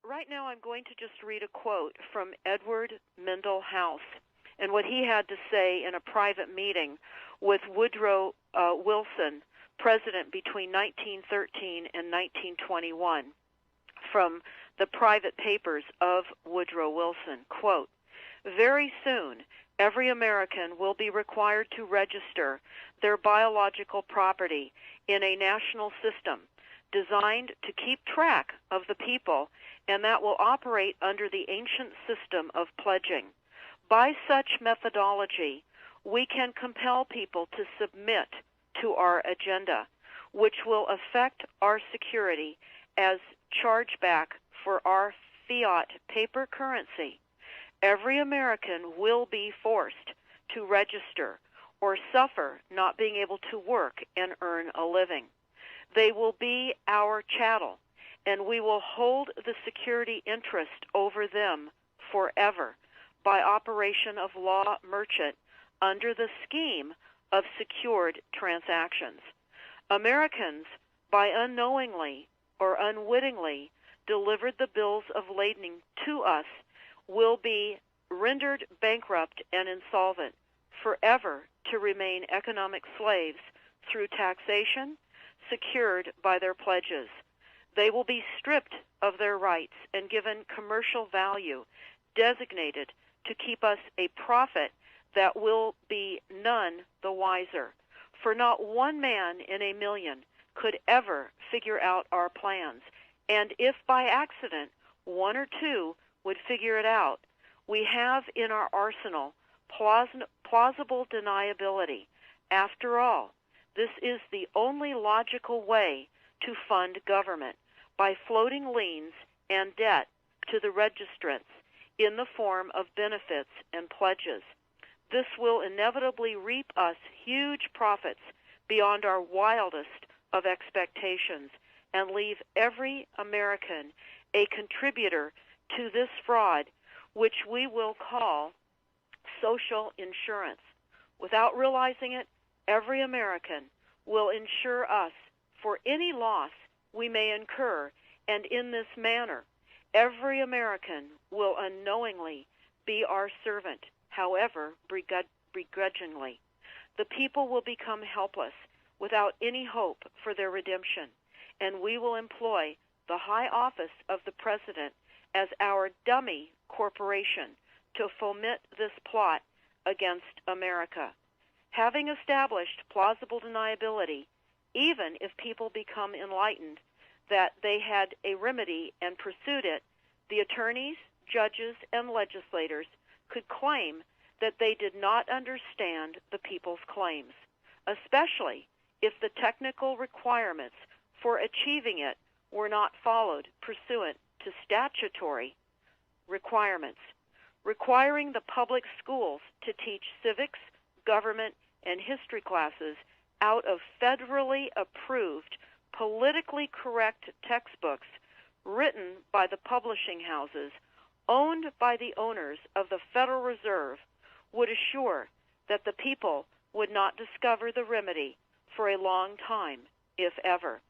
right now I'm going to just read a quote from Edward Mendell House and what he had to say in a private meeting with Woodrow Wilson, president between 1913 and 1921, from the private papers of Woodrow Wilson. Quote, "Very soon, every American will be required to register their biological property in a national system designed to keep track of the people, and that will operate under the ancient system of pledging. By such methodology, we can compel people to submit to our agenda, which will affect our security as chargeback for our fiat paper currency. Every American will be forced to register or suffer not being able to work and earn a living. They will be our chattel, and we will hold the security interest over them forever by operation of law merchant under the scheme of secured transactions. Americans, by unknowingly or unwittingly delivered the bills of lading to us, will be rendered bankrupt and insolvent, forever to remain economic slaves through taxation secured by their pledges. They will be stripped of their rights and given commercial value, designated to keep us a profit that will be none the wiser. For not one man in a million could ever figure out our plans, and if by accident one or two would figure it out, we have in our arsenal plausible deniability. After all, this is the only logical way to fund government, by floating liens and debt to the registrants in the form of benefits and pledges. This will inevitably reap us huge profits beyond our wildest of expectations and leave every American a contributor to this fraud, which we will call social insurance. Without realizing it, every American will insure us for any loss we may incur, and in this manner, every American will unknowingly be our servant, however begrudgingly. The people will become helpless, without any hope for their redemption, and we will employ the high office of the President as our dummy corporation to foment this plot against America. Having established plausible deniability, even if people become enlightened that they had a remedy and pursued it, the attorneys, judges, and legislators could claim that they did not understand the people's claims, especially if the technical requirements for achieving it were not followed pursuant to statutory requirements. Requiring the public schools to teach civics, government, and history classes out of federally approved, politically correct textbooks written by the publishing houses owned by the owners of the Federal Reserve would assure that the people would not discover the remedy for a long time, if ever.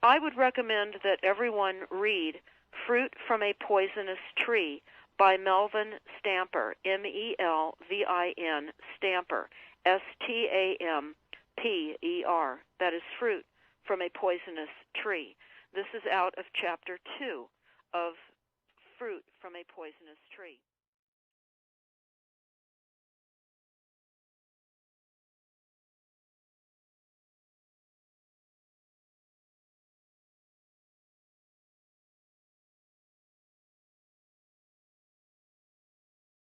I would recommend that everyone read Fruit from a Poisonous Tree by Melvin Stamper, M-E-L-V-I-N, Stamper, S-T-A-M-P-E-R. That is Fruit from a Poisonous Tree. This is out of Chapter 2 of Fruit from a Poisonous Tree.